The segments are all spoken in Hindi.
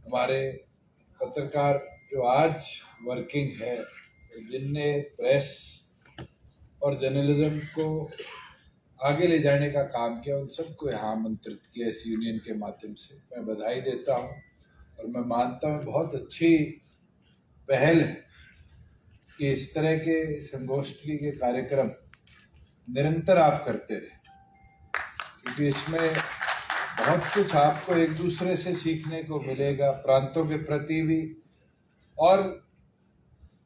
हमारे पत्रकार जो आज वर्किंग है, जिनने प्रेस और जर्नलिज्म को आगे ले जाने का काम किया, उन सबको यहाँ आमंत्रित किया इस यूनियन के माध्यम से। मैं बधाई देता हूँ और मैं मानता हूँ बहुत अच्छी पहल है कि इस तरह के संगोष्ठी के कार्यक्रम निरंतर आप करते रहे, क्योंकि इसमें बहुत कुछ आपको एक दूसरे से सीखने को मिलेगा, प्रांतों के प्रति भी, और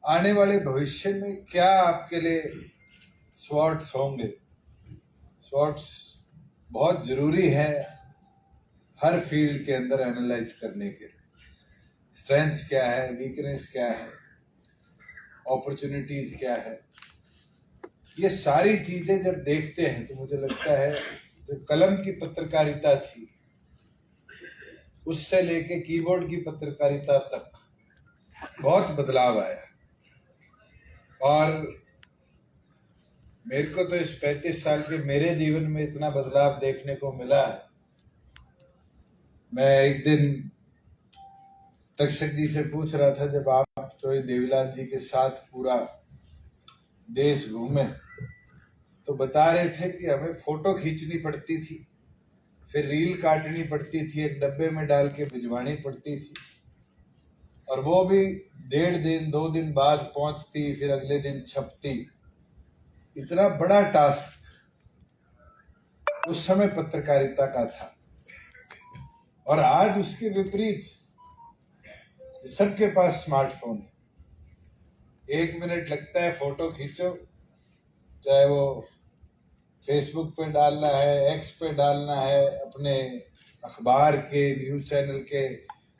आने वाले भविष्य में क्या आपके लिए स्वॉट्स होंगे। स्वॉट्स बहुत जरूरी है हर फील्ड के अंदर एनालाइज करने के लिए। स्ट्रेंथ्स क्या है, वीकनेस क्या है, अपॉर्चुनिटीज क्या है, ये सारी चीजें जब देखते हैं तो मुझे लगता है जो कलम की पत्रकारिता थी उससे लेके कीबोर्ड की पत्रकारिता तक बहुत बदलाव आया। और मेरे को तो इस 35 साल के मेरे जीवन में इतना बदलाव देखने को मिला है। मैं एक दिन तक्षक जी से पूछ रहा था, जब आप चौधरी देवीलाल जी के साथ पूरा देश घूमे तो बता रहे थे कि हमें फोटो खींचनी पड़ती थी, फिर रील काटनी पड़ती थी, एक डब्बे में डाल के भिजवानी पड़ती थी, और वो भी 1.5 दिन 2 दिन बाद पहुंचती, फिर अगले दिन छपती। इतना बड़ा टास्क उस समय पत्रकारिता का था। और आज उसके विपरीत सबके पास स्मार्टफोन है। 1 मिनट लगता है फोटो खींचो, चाहे वो फेसबुक पे डालना है, एक्स पे डालना है, अपने अखबार के, न्यूज चैनल के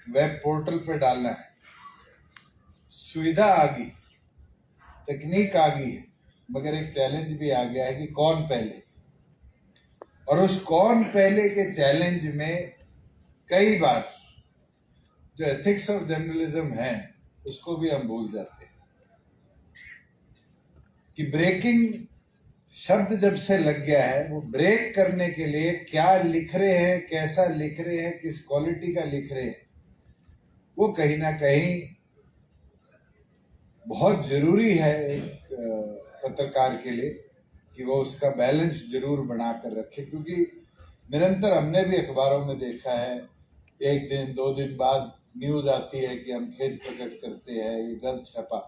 वेब पोर्टल पे डालना है। सुविधा आ गई, तकनीक आ गई है, मगर एक चैलेंज भी आ गया है कि कौन पहले। और उस कौन पहले के चैलेंज में कई बार जो एथिक्स ऑफ जर्नलिज्म है उसको भी हम भूल जाते हैं कि ब्रेकिंग शब्द जब से लग गया है, वो ब्रेक करने के लिए क्या लिख रहे हैं, कैसा लिख रहे हैं, किस क्वालिटी का लिख रहे हैं, वो कहीं ना कहीं बहुत जरूरी है एक पत्रकार के लिए कि वो उसका बैलेंस जरूर बनाकर रखे। क्योंकि निरंतर हमने भी अखबारों में देखा है, 1 दिन 2 दिन बाद न्यूज आती है कि हम खेद प्रकट करते हैं, ये गलत छपा,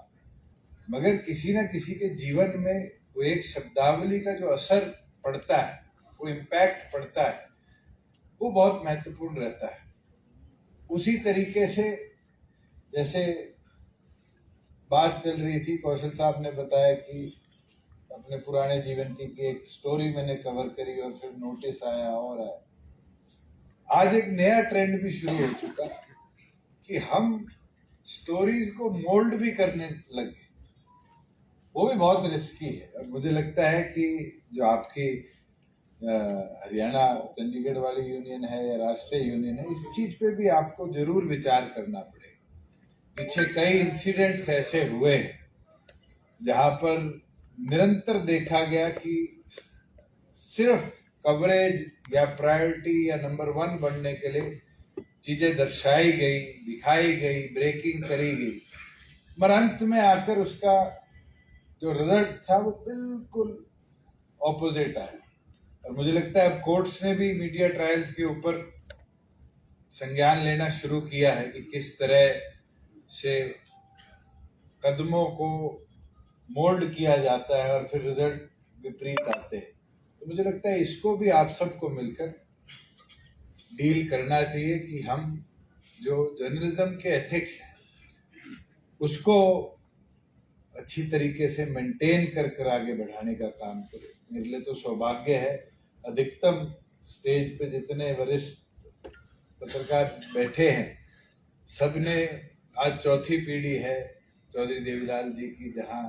मगर किसी न किसी के जीवन में वो एक शब्दावली का जो असर पड़ता है, वो इम्पैक्ट पड़ता है, वो बहुत महत्वपूर्ण रहता है। उसी तरीके से जैसे बात चल रही थी, कौशल साहब ने बताया कि अपने पुराने जीवन की एक स्टोरी मैंने कवर करी और फिर नोटिस आया और आया। आज एक नया ट्रेंड भी शुरू हो चुका कि हम स्टोरीज को मोल्ड भी करने लगे। वो भी बहुत रिस्की है। और मुझे लगता है कि जो आपकी हरियाणा चंडीगढ़ वाली यूनियन है या राष्ट्रीय यूनियन है, इस चीज पे भी आपको जरूर विचार करना पड़ेगा। पीछे कई इंसिडेंट्स ऐसे हुए जहां पर निरंतर देखा गया कि सिर्फ कवरेज या प्रायोरिटी या नंबर 1 बनने के लिए चीजें दर्शाई गई, दिखाई गई, ब्रेकिंग करी गई, मगर अंत में आकर उसका जो रिजल्ट था वो बिल्कुल ऑपोजिट आया। और मुझे लगता है अब कोर्ट्स ने भी मीडिया ट्रायल्स के ऊपर संज्ञान लेना शुरू किया है कि किस तरह से कदमों को मोल्ड किया जाता है और फिर रिजल्ट विपरीत आते हैं। तो मुझे लगता है इसको भी आप सबको मिलकर डील करना चाहिए कि हम जो जर्नलिज्म के एथिक्स है उसको अच्छी तरीके से मेंटेन कर आगे बढ़ाने का काम करें। मेरे लिए तो सौभाग्य है, अधिकतम स्टेज पे जितने वरिष्ठ पत्रकार बैठे हैं सबने, आज चौथी पीढ़ी है चौधरी देवीलाल जी की, जहां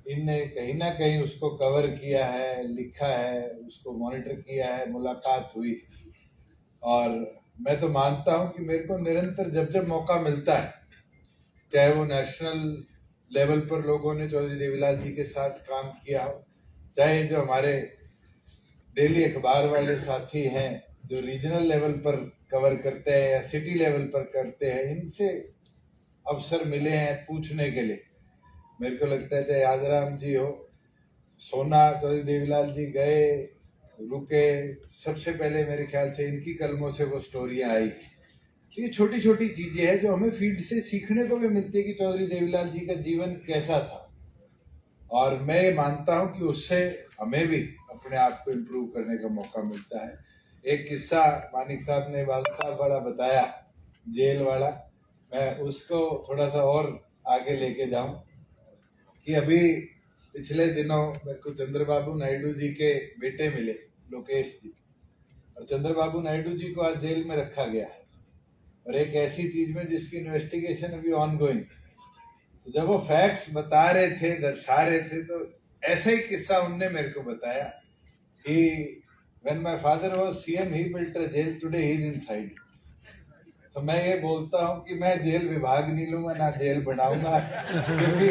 इनने कहीं ना कहीं उसको कवर किया है, लिखा है, उसको मॉनिटर किया है, मुलाकात हुई। और मैं तो मानता हूं कि मेरे को निरंतर जब जब मौका मिलता है, चाहे वो नेशनल लेवल पर लोगों ने चौधरी देवीलाल जी के साथ काम किया हो, चाहे जो हमारे डेली अखबार वाले साथी हैं जो रीजनल लेवल पर कवर करते हैं या सिटी लेवल पर करते हैं, इनसे अवसर मिले हैं पूछने के लिए। मेरे को लगता है चाहे यादराम जी हो, सोना चौधरी देवीलाल जी गए, रुके, सबसे पहले मेरे ख्याल से इनकी कलमों से वो स्टोरियां आई। तो ये छोटी छोटी चीजें हैं जो हमें फील्ड से सीखने को भी मिलती है कि चौधरी देवीलाल जी का जीवन कैसा था, और मैं मानता हूं कि उससे हमें भी अपने आप को इम्प्रूव करने का मौका मिलता है। एक किस्सा मानिक साहब ने बाल साहब वाला बताया, जेल वाला, मैं उसको थोड़ा सा और आगे लेके जाऊं कि अभी पिछले दिनों मेरे को चंद्रबाबू नायडू जी के बेटे मिले, लोकेश जी, और चंद्रबाबू नायडू जी को आज जेल में रखा गया है, और एक ऐसी चीज में जिसकी इन्वेस्टिगेशन अभी ऑन गोइंग। तो जब वो फैक्ट्स बता रहे थे, दर्शा रहे थे, तो ऐसा ही किस्सा उनने मेरे को बताया कि when my father was CM he built a jail, today he is inside। तो मैं ये बोलता हूँ कि मैं जेल विभाग नहीं लूंगा, ना जेल बनाऊंगा, क्योंकि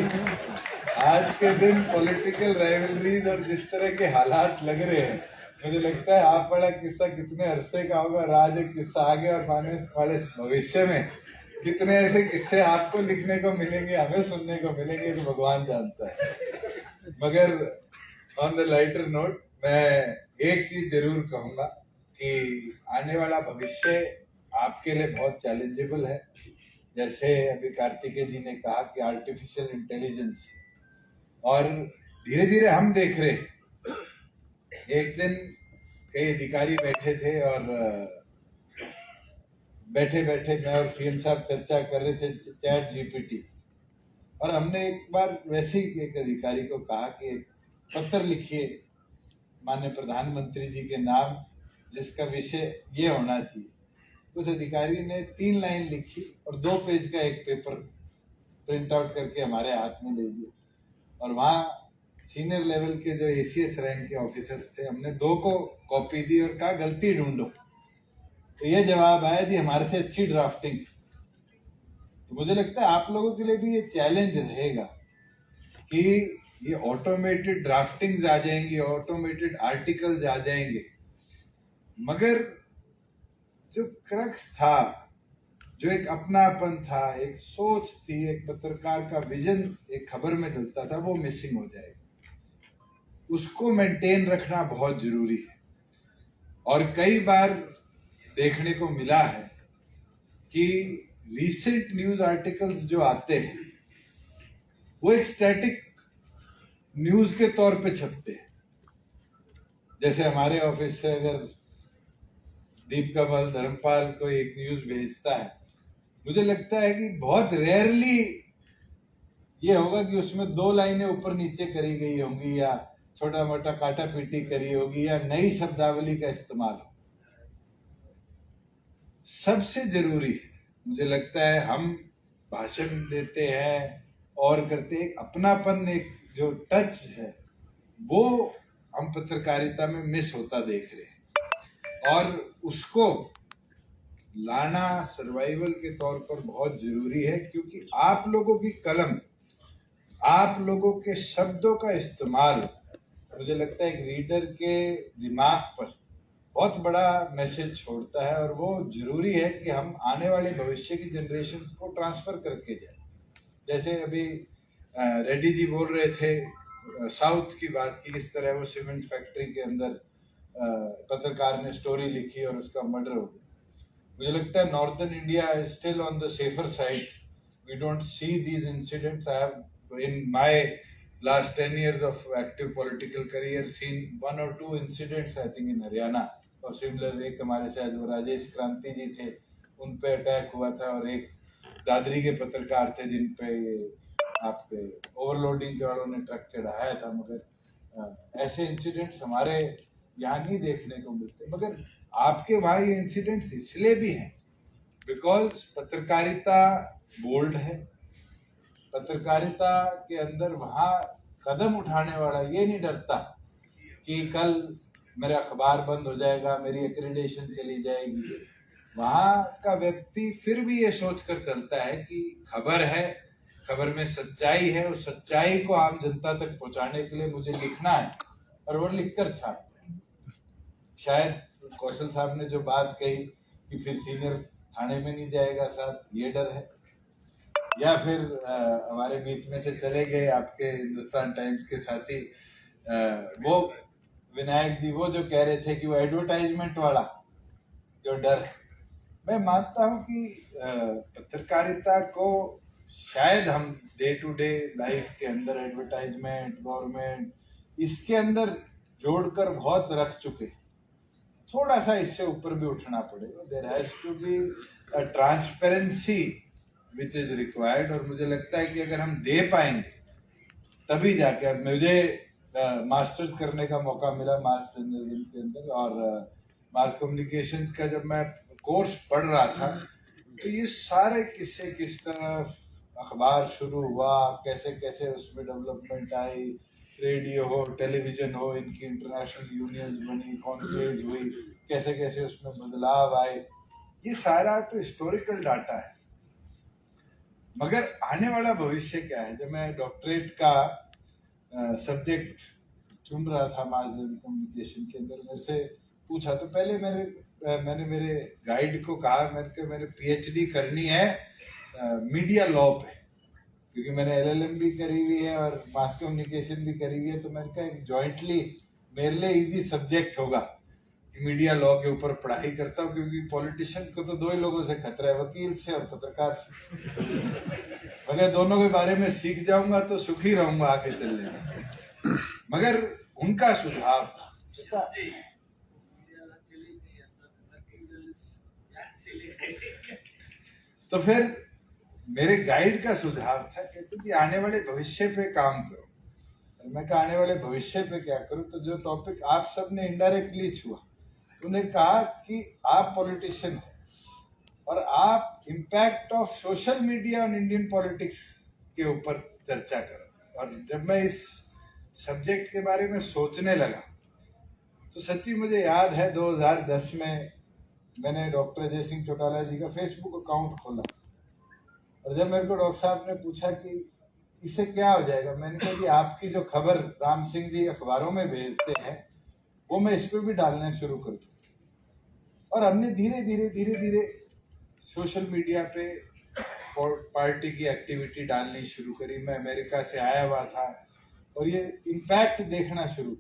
आज के दिन पॉलिटिकल राइवलरीज और जिस तरह के हालात लग रहे हैं, मुझे लगता है आप वाला किस्सा कितने अरसे का होगा और आज एक किस्सा आ गया, और आने वाले भविष्य में कितने ऐसे किस्से आपको लिखने को मिलेंगे, हमें सुनने को मिलेंगे, तो भगवान जानता है। मगर ऑन द लाइटर नोट मैं एक चीज जरूर कहूंगा कि आने वाला भविष्य आपके लिए बहुत चैलेंजेबल है। जैसे अभी कार्तिकेय जी ने कहा कि आर्टिफिशियल इंटेलिजेंस, और धीरे धीरे हम देख रहे हैं। एक दिन कई अधिकारी बैठे थे और बैठे बैठे मैं और सीएम साहब चर्चा कर रहे थे चैट जीपीटी, और हमने एक बार वैसे ही एक अधिकारी को कहा कि एक पत्र लिखिए माननीय प्रधानमंत्री जी के नाम, जिसका विषय ये होना चाहिए। उस अधिकारी ने 3 लाइन लिखी और 2 पेज का एक पेपर प्रिंट आउट करके हमारे हाथ में दे दिया, और वहाँ सीनियर लेवल के जो एसीएस रैंक के ऑफिसर्स थे, हमने 2 को कॉपी दी और कहा गलती ढूंढो, तो ये जवाब आया जी हमारे से अच्छी ड्राफ्टिंग। तो मुझे लगता है आप लोगों के लिए भी ये चैलेंज रहेगा कि ये ऑटोमेटेड ड्राफ्टिंग्स आ जाएंगी, ऑटोमेटेड आर्टिकल्स आ जाएंगे, मगर जो क्रक्स था, जो एक अपनापन था, एक सोच थी, एक पत्रकार का विजन एक खबर में डलता था, वो मिसिंग हो जाएगा। उसको मेंटेन रखना बहुत जरूरी है। और कई बार देखने को मिला है कि रीसेंट न्यूज आर्टिकल्स जो आते हैं वो एक स्टैटिक न्यूज के तौर पे छपते हैं। जैसे हमारे ऑफिस से अगर दीप कमल धर्मपाल कोई एक न्यूज भेजता है, मुझे लगता है कि बहुत रेयरली ये होगा कि उसमें 2 लाइनें ऊपर नीचे करी गई होंगी, या छोटा मोटा काटा पीटी करी होगी, या नई शब्दावली का इस्तेमाल हो। सबसे जरूरी मुझे लगता है, हम भाषण देते हैं और करते हैं, अपनापन, एक जो टच है वो हम पत्रकारिता में मिस होता देख रहे हैं, और उसको लाना सर्वाइवल के तौर पर बहुत जरूरी है। क्योंकि आप लोगों की कलम, आप लोगों के शब्दों का इस्तेमाल, मुझे लगता है एक रीडर के दिमाग पर बहुत बड़ा मैसेज छोड़ता है, और वो जरूरी है कि हम आने वाले भविष्य की जनरेशन को ट्रांसफर करके जाए। जैसे अभी रेड्डी जी बोल रहे थे साउथ की बात की, किस तरह वो सीमेंट फैक्ट्री के अंदर पत्रकार ने स्टोरी लिखी और उसका मर्डर हो गया। मुझे लगता है northern India is still on the safer side. We don't see these incidents. I have in my last 10 years of active political career seen 1 or 2 incidents I think in Haryana, और सिमिलर एक हमारे शायद वो राजेश क्रांति जी थे, उन पे अटैक हुआ था, और एक दादरी के पत्रकार थे जिन पे आपके ओवरलोडिंग के वालों ने ट्रक चढ़ाया था। मगर ऐसे इंसिडेंट्स हमारे यहाँ नहीं देखने को मिलते, मगर आपके वहाँ ये इंसिडेंट्स इसलिए भी हैं बिकॉज पत्रकारिता बोल्ड है। पत्रकारिता के अंदर वहाँ कदम उठाने वाला ये नहीं डरता कि कल मेरा अखबार बंद हो जाएगा, मेरी एक्रेडिटेशन चली जाएगी। वहाँ का व्यक्ति फिर भी ये सोचकर चलता है कि खबर है, खबर में सच्चाई है, उस सच्चाई को आम जनता तक पहुंचाने के लिए मुझे लिखना है, और वो लिखकर छापना है। शायद कौशल साहब ने जो बात कही कि फिर सीनियर थाने में नहीं जाएगा साहब, ये डर है, या फिर हमारे बीच में से चले गए आपके हिंदुस्तान टाइम्स के साथी वो विनायक जी, वो जो कह रहे थे कि वो एडवर्टाइजमेंट वाला जो डर है। मैं मानता हूं कि पत्रकारिता को शायद हम डे टू डे लाइफ के अंदर एडवर्टाइजमेंट, गवर्नमेंट, इसके अंदर जोड़कर बहुत रख चुके, थोड़ा सा इससे ऊपर भी उठना पड़ेगा। There has to be a transparency which is required, और मुझे लगता है कि अगर हम दे पाएंगे तभी जाके। अब मुझे मास्टर्स करने का मौका मिला मास जर्नलिज्म के अंदर, और मास कम्युनिकेशन का जब मैं कोर्स पढ़ रहा था तो ये सारे किस्से, किस तरह अखबार शुरू हुआ, कैसे कैसे उसमें डेवलपमेंट आई, रेडियो हो, टेलीविजन हो, इनकी इंटरनेशनल यूनियन बनी, कॉन्क्लेव्स हुई, कैसे कैसे उसमें बदलाव आए, ये सारा तो हिस्टोरिकल डाटा है। मगर आने वाला भविष्य क्या है? जब मैं डॉक्टरेट का सब्जेक्ट चुन रहा था मास कम्युनिकेशन के अंदर, मेरे से पूछा तो पहले मैंने मेरे गाइड को कहा, मैंने पीएचडी करनी है मीडिया लॉ पे, क्योंकि मैंने एलएलएम भी करी हुई है और मास कम्युनिकेशन भी करी हुई है। तो मैंने कहा जॉइंटली मेरे लिए इजी सब्जेक्ट होगा कि मीडिया लॉ के ऊपर पढ़ाई करता हूँ, क्योंकि पॉलिटिशियन को तो दो ही लोगों से खतरा है, वकील से और पत्रकार से। अगर दोनों के बारे में सीख जाऊंगा तो सुखी रहूंगा आगे चलने। मगर उनका सुझाव था, तो फिर मेरे गाइड का सुझाव था, कहते कि आने वाले भविष्य पे काम करो। और मैं कहा आने वाले भविष्य पे क्या करूं? तो जो टॉपिक आप सब ने इनडायरेक्टली छुआ, उन्हें कहा कि आप पॉलिटिशियन हो और आप impact of social media on Indian politics के ऊपर चर्चा करो। और जब मैं इस सब्जेक्ट के बारे में सोचने लगा तो सच्ची मुझे याद है 2010 में मैंने डॉक्टर अजय सिंह चौटाला जी का फेसबुक अकाउंट खोला, और जब मेरे को डॉक्टर साहब ने पूछा कि इससे क्या हो जाएगा, मैंने कहा कि आपकी जो खबर राम सिंह जी अखबारों में भेजते हैं वो मैं इस पे भी डालना शुरू कर दूं। और हमने धीरे धीरे धीरे धीरे सोशल मीडिया पे पार्टी की एक्टिविटी डालनी शुरू करी। मैं अमेरिका से आया हुआ था और ये इम्पैक्ट देखना शुरू,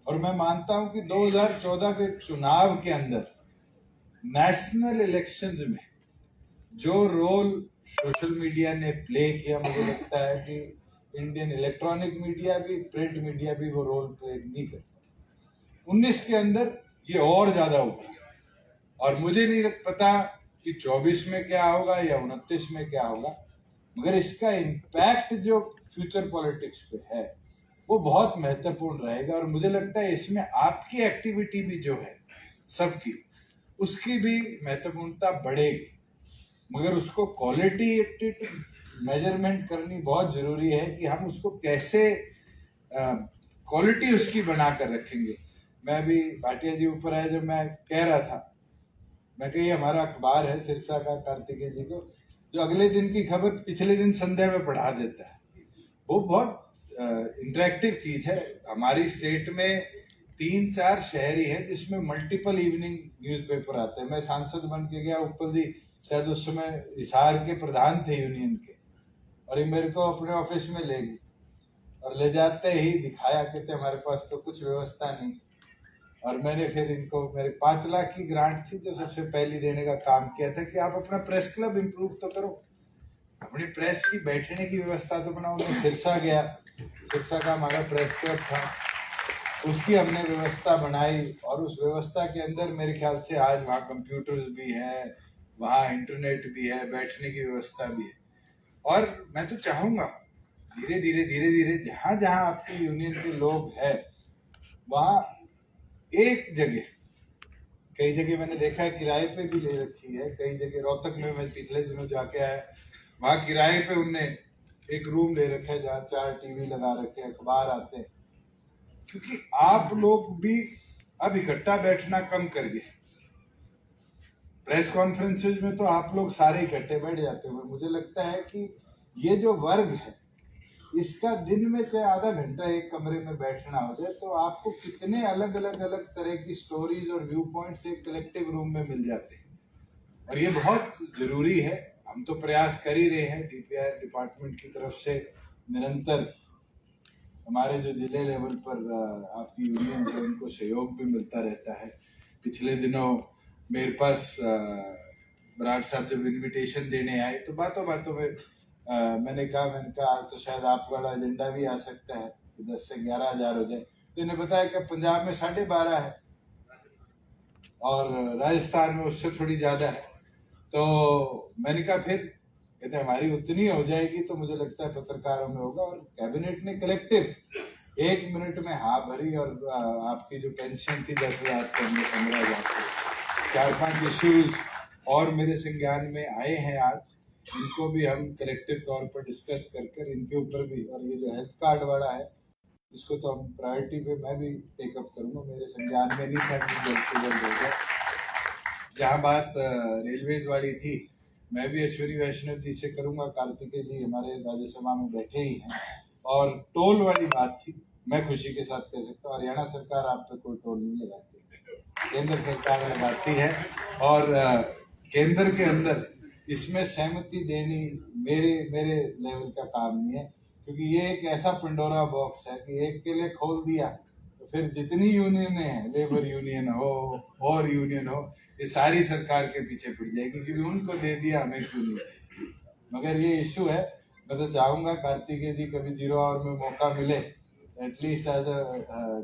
और मैं मानता हूं कि 2014 के चुनाव के अंदर नेशनल इलेक्शंस में जो रोल सोशल मीडिया ने प्ले किया, मुझे लगता है कि इंडियन इलेक्ट्रॉनिक मीडिया भी, प्रिंट मीडिया भी वो रोल प्ले नहीं करता। 19 के अंदर ये और ज्यादा उभरा, और मुझे नहीं पता कि 24 में क्या होगा या 29 में क्या होगा, मगर इसका इम्पैक्ट जो फ्यूचर पॉलिटिक्स पे है वो बहुत महत्वपूर्ण रहेगा। और मुझे लगता है इसमें आपकी एक्टिविटी भी जो है सबकी, उसकी भी महत्वपूर्णता बढ़ेगी, मगर उसको क्वालिटेटिव मेजरमेंट करनी बहुत जरूरी है कि हम उसको कैसे क्वालिटी उसकी बनाकर रखेंगे। मैं अभी भाटिया जी ऊपर आया, जब मैं कह रहा था, मैं कही हमारा अखबार है सिरसा का कार्तिकेय जी को, जो अगले दिन की खबर पिछले दिन संध्या में पढ़ा देता है। वो बहुत इंटरेक्टिव चीज है। हमारी स्टेट में 3-4 शहर ही है जिसमें मल्टीपल इवनिंग न्यूज़पेपर आते हैं। मैं सांसद बन के गया, ऊपर जी शायद उस समय हिसार के प्रधान थे यूनियन के, और ये मेरे को अपने ऑफिस में ले गए और ले जाते ही दिखाया, कहते हमारे पास तो कुछ व्यवस्था नहीं। और मैंने फिर इनको, मेरे 5 लाख की ग्रांट थी जो सबसे पहले देने का काम किया था कि आप अपना प्रेस क्लब इम्प्रूव तो करो, अपनी प्रेस की बैठने की व्यवस्था तो बनाओ। मैं सिरसा गया, सिरसा का हमारा प्रेस क्लब था, उसकी हमने व्यवस्था बनाई, और उस व्यवस्था के अंदर मेरे ख्याल से आज वहाँ कंप्यूटर्स भी है, वहाँ इंटरनेट भी है, बैठने की व्यवस्था भी है। और मैं तो चाहूंगा धीरे धीरे धीरे धीरे जहां जहां आपकी यूनियन के लोग हैं वहां एक जगह, कई जगह मैंने देखा है किराए पे भी ले रखी है, कई जगह रोहतक में मैं पिछले दिनों जाके आया, वहां किराए पे उनने एक रूम ले रखा है जहाँ 4 टीवी लगा रखे, अखबार आते हैं। क्योंकि आप लोग भी अब इकट्ठा बैठना कम कर गए। प्रेस कॉन्फ्रेंसेज में तो आप लोग सारे इकट्ठे बैठ जाते हुए, मुझे लगता है कि ये जो वर्ग है इसका दिन में चाहे आधा घंटा एक कमरे में बैठना हो जाए तो आपको कितने अलग तरह की स्टोरीज और व्यू पॉइंट्स एक कलेक्टिव रूम में मिल जाते हैं, और ये बहुत जरूरी है। हम तो प्रयास कर ही रहे हैं डीपीआर डिपार्टमेंट की तरफ से निरंतर। हमारे जो जिले लेवल पर आपकी यूनियन है उनको सहयोग भी मिलता रहता है। पिछले दिनों मेरे पास बराड़ साहब जब इनविटेशन देने आए तो बातों में मैंने कहा आज तो शायद आप वाला एजेंडा भी आ सकता है कि 10 से 11,000 हो जाए। तो इन्हें बताया कि पंजाब में 12.5 है और राजस्थान में उससे थोड़ी ज्यादा है। तो मैंने कहा फिर कहते हमारी उतनी हो जाएगी तो मुझे लगता है पत्रकारों में होगा। और कैबिनेट ने कलेक्टिव 1 मिनट में हाँ भरी और आपकी जो पेंशन थी 10,000 से हमने 15,000 4-5 इश्यूज और मेरे संज्ञान में आए हैं आज, इनको भी हम कलेक्टिव तौर पर डिस्कस कर इनके ऊपर भी। और ये जो हेल्थ कार्ड वाला है इसको तो हम प्रायोरिटी पे मैं भी टेकअप करूंगा, मेरे संज्ञान में नहीं था कि जल्द से जल्द हो जाए। जहाँ बात रेलवेज वाली थी मैं भी अश्विनी वैष्णव जी से करूंगा, कार्तिकेय जी हमारे राज्यसभा में बैठे ही हैं। और टोल वाली बात थी, मैं खुशी के साथ कह सकता हूँ हरियाणा सरकार आप पे कोई टोल नहीं लगाती, केंद्र सरकार लगाती है। और केंद्र के अंदर इसमें सहमति देनी मेरे लेवल का काम नहीं है, क्योंकि ये एक ऐसा पंडोरा बॉक्स है कि एक के लिए खोल दिया तो फिर जितनी यूनियन है, लेबर यूनियन हो और यूनियन हो, ये सारी सरकार के पीछे पड़ जाएगी क्योंकि उनको दे दिया हमें क्यों नहीं। मगर ये इशू है, मैं तो चाहूंगा कार्तिकेय जी कभी 0 आवर में मौका मिले एटलीस्ट एज अ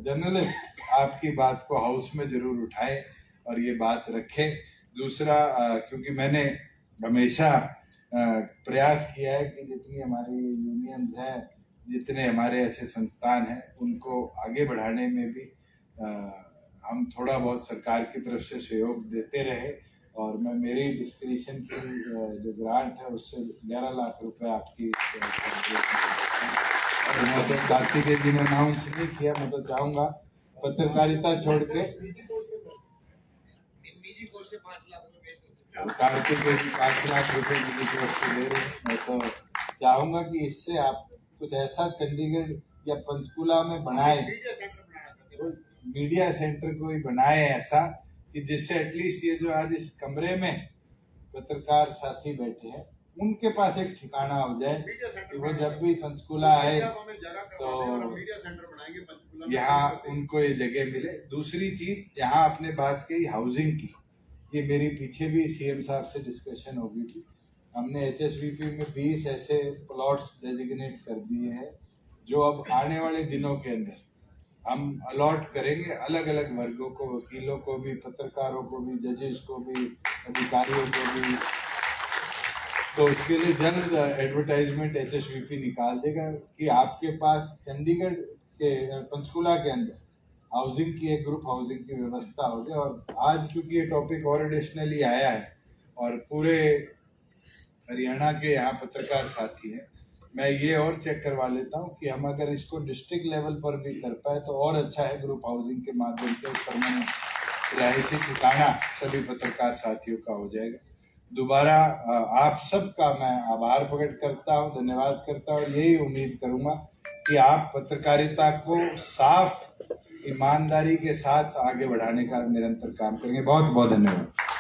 जर्नलिस्ट आपकी बात को हाउस में जरूर उठाए और ये बात रखे। दूसरा क्योंकि मैंने हमेशा प्रयास किया है कि जितनी हमारी यूनियन है, जितने हमारे ऐसे संस्थान हैं, उनको आगे बढ़ाने में भी हम थोड़ा बहुत सरकार की तरफ से सहयोग देते रहे। और मैं मेरी डिस्क्रिप्शन की जो ग्रांट है उससे 11 लाख रुपए आपकी तो कार्तिकेय जी ने अनाउंस नहीं किया। मैं तो चाहूंगा पत्रकारिता छोड़ के कार्तिकेय जी 5 लाख रुपए निजी तरफ से दे रहे हैं। मैं तो चाहूंगा कि इससे आप कुछ ऐसा चंडीगढ़ या पंचकुला में बनाए, मीडिया सेंटर को ही बनाए ऐसा कि जिससे एटलीस्ट ये जो आज इस कमरे में पत्रकार साथी बैठे हैं उनके पास एक ठिकाना हो जाए कि वो जब भी पंचकुला आए तो यहाँ उनको ये जगह मिले। दूसरी चीज जहाँ आपने बात कही हाउसिंग की, ये मेरी पीछे भी सीएम साहब से डिस्कशन हो गई थी। हमने एचएसवीपी में 20 ऐसे प्लॉट्स डेजिग्नेट कर दिए हैं जो अब आने वाले दिनों के अंदर हम अलॉट करेंगे अलग अलग वर्गों को, वकीलों को भी, पत्रकारों को भी, जजेस को भी, अधिकारियों को भी। तो उसके लिए जल्द एडवर्टाइजमेंट एचएसवीपी निकाल देगा कि आपके पास चंडीगढ़ के पंचकुला के अंदर हाउसिंग की एक ग्रुप हाउसिंग की व्यवस्था हो जाए। और आज क्योंकि ये टॉपिक और एडिशनली आया है और पूरे हरियाणा के यहाँ पत्रकार साथी हैं, मैं ये और चेक करवा लेता हूँ कि हम अगर इसको डिस्ट्रिक्ट लेवल पर भी कर पाए तो और अच्छा है। ग्रुप हाउसिंग के माध्यम से परमानेंट रिहायशी ठिकाना सभी पत्रकार साथियों का हो जाएगा। दोबारा आप सबका मैं आभार प्रकट करता हूँ, धन्यवाद करता हूँ और यही उम्मीद करूंगा कि आप पत्रकारिता को साफ ईमानदारी के साथ आगे बढ़ाने का निरंतर काम करेंगे। बहुत बहुत धन्यवाद।